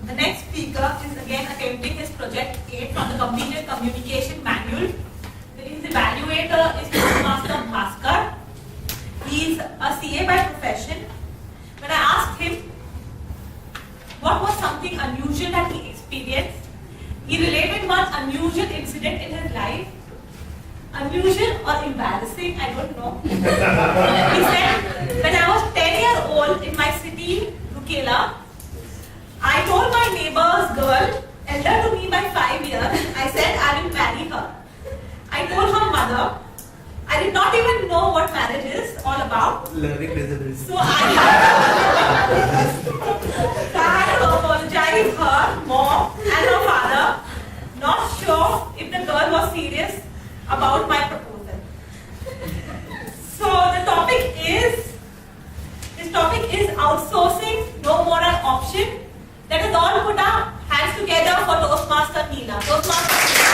The next speaker is again attempting his project 8 from the completed communication manual. His evaluator is Master Bhaskar. He is a CA by profession. When I asked him what was something unusual that he experienced, he related one unusual incident in his life. Unusual or embarrassing, I don't know. He said, when I was 10 years old in my city, Rukela, I told my neighbor's girl, elder to me by 5 years, I said I will marry her. I told her mother, I did not even know what marriage is all about. Learning disability. So I had to apologize her mom and her father, not sure if the girl was serious about my proposal. So the topic is, this topic is outsourcing, no more an option. Let us all put our hands together for Toastmaster Neela. Toastmaster Neela.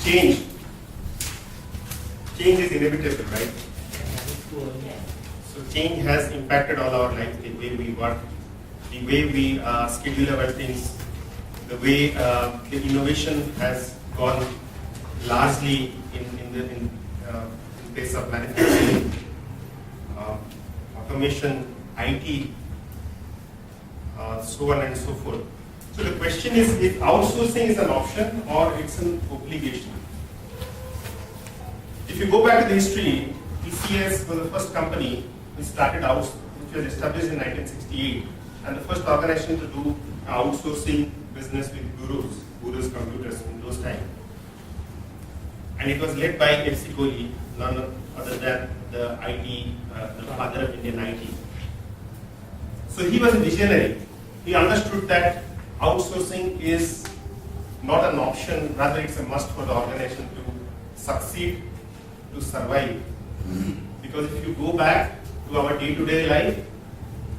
Change. Change is inevitable, right? So change has impacted all our life, the way we work, the way we schedule our things, the way the innovation has gone largely in place of manufacturing, automation, IT, so on and so forth. So the question is if outsourcing is an option or it's an obligation. If you go back to the history, TCS was the first company which started out, which was established in 1968, and the first organization to do outsourcing business with Guru's computers in those times. And it was led by FC Kohli, none other than the IT, the father of Indian IT. So he was a visionary. He understood that outsourcing is not an option, rather it's a must for the organization to succeed, to survive. Because if you go back to our day-to-day life,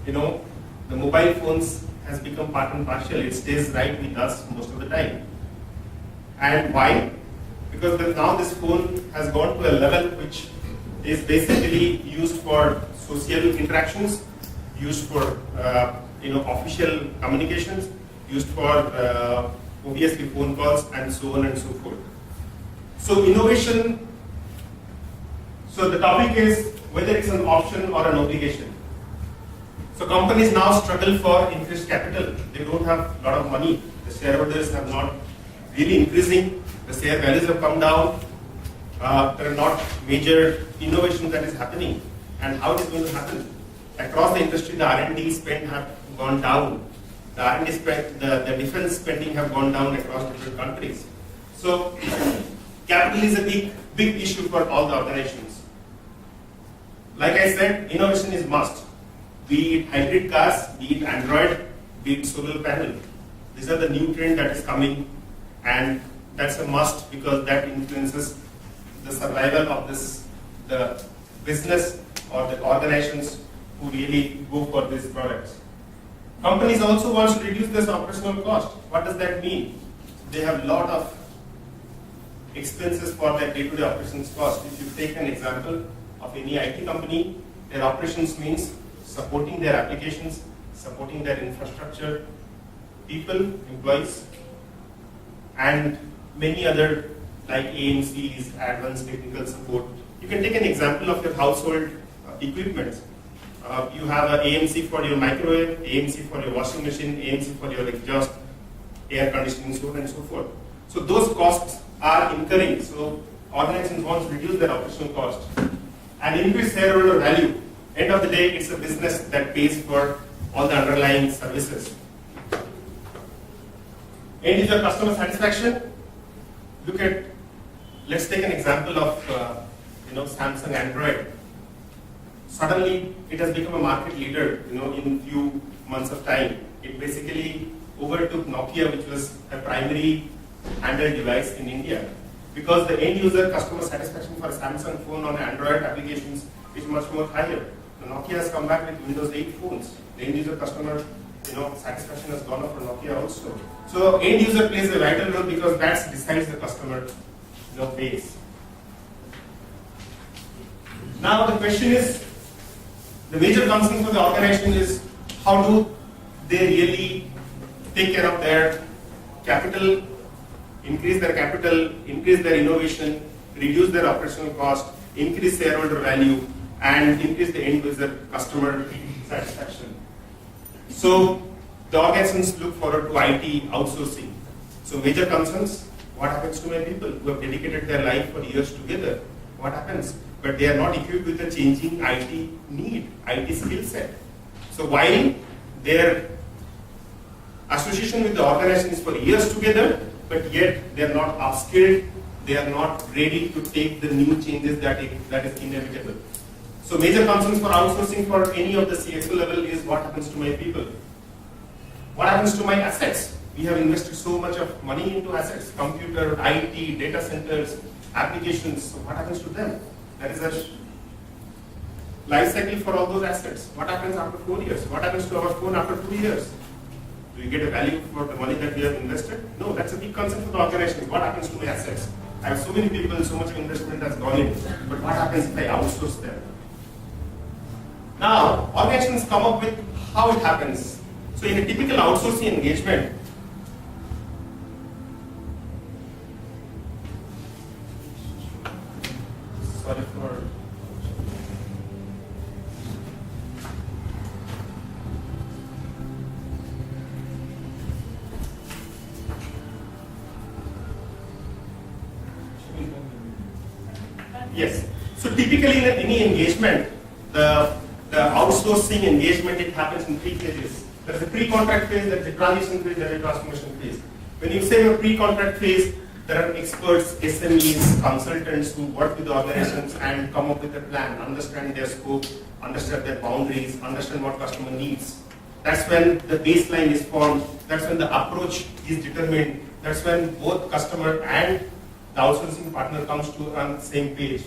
the mobile phones has become part and parcel. It stays right with us most of the time. And why? Because now this phone has gone to a level which is basically used for social interactions, used for official communications, used for obviously phone calls and so on and so forth. So innovation, so the topic is whether it's an option or an obligation. So companies now struggle for increased capital. They don't have a lot of money. The shareholders have not really increasing. The share values have come down. There are not major innovation that is happening. And how it is going to happen? Across the industry, the R&D spend have gone down. The R&D spend, the defense spending have gone down across different countries. So capital is a big issue for all the organizations. Like I said, innovation is must. Be it hybrid cars, be it Android, be it solar panel. These are the new trend that is coming, and that's a must because that influences the survival of the business or the organizations who really go for these products. Companies also want to reduce this operational cost. What does that mean? They have a lot of expenses for their day-to-day operations cost. If you take an example of any IT company, their operations means supporting their applications, supporting their infrastructure, people, employees, and many other like AMCs, advanced technical support. You can take an example of your household equipment. You have an AMC for your microwave, AMC for your washing machine, AMC for your exhaust, air conditioning, so on and so forth. So those costs are incurring. So organizations want to reduce their operational cost and increase shareholder value. End of the day, it's a business that pays for all the underlying services. End user customer satisfaction. Let's take an example of Samsung Android. Suddenly, it has become a market leader. In few months of time, it basically overtook Nokia, which was a primary handheld device in India, because the end user customer satisfaction for a Samsung phone on Android applications is much more higher. The Nokia has come back with Windows 8 phones. The end user customer satisfaction has gone up for Nokia also. So end user plays a vital role because that decides the customer base. Now the question is, the major concern for the organization is how do they really take care of their capital, increase their innovation, reduce their operational cost, increase shareholder value, and increase the end user customer satisfaction. So the organizations look forward to IT outsourcing. So major concerns, what happens to my people who have dedicated their life for years together? What happens? But they are not equipped with the changing IT need, IT skill set. So while their association with the organization is for years together, but yet they are not upskilled, they are not ready to take the new changes that is inevitable. So major concerns for outsourcing for any of the CXO level is what happens to my people? What happens to my assets? We have invested so much of money into assets, computer, IT, data centers, applications. So what happens to them? That is a life cycle for all those assets. What happens after 4 years? What happens to our phone after 2 years? Do we get a value for the money that we have invested? No, that's a big concern for the organization. What happens to my assets? I have so many people, so much investment has gone in, but what happens if I outsource them? Now, organizations come up with how it happens. So in a typical outsourcing engagement, sorry for yes. So typically in any engagement, the outsourcing engagement, it happens in 3 phases. There is a pre-contract phase, there is a transition phase, there is a transformation phase. When you say a pre-contract phase, there are experts, SMEs, consultants who work with the organizations and come up with a plan, understand their scope, understand their boundaries, understand what customer needs. That's when the baseline is formed, that's when the approach is determined, that's when both customer and the outsourcing partner comes to on the same page.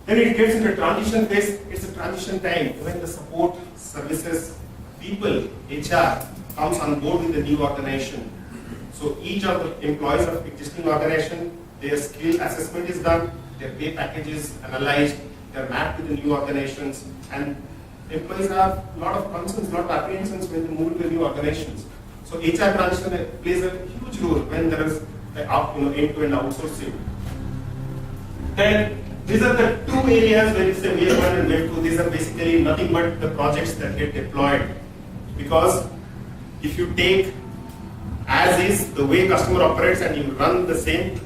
Then it gets into a transition phase. It's a transition time when the support services people, HR, comes on board with the new organization. So each of the employees of existing organization, their skill assessment is done, their pay package is analyzed, they're mapped with the new organizations, and employees have a lot of concerns, a lot of apprehensions when they move to the new organizations. So HR transition plays a huge role when there is end-to-end outsourcing. Then these are the 2 areas where it's a wave 1 and wave 2. These are basically nothing but the projects that get deployed. Because if you take as is the way customer operates and you run the same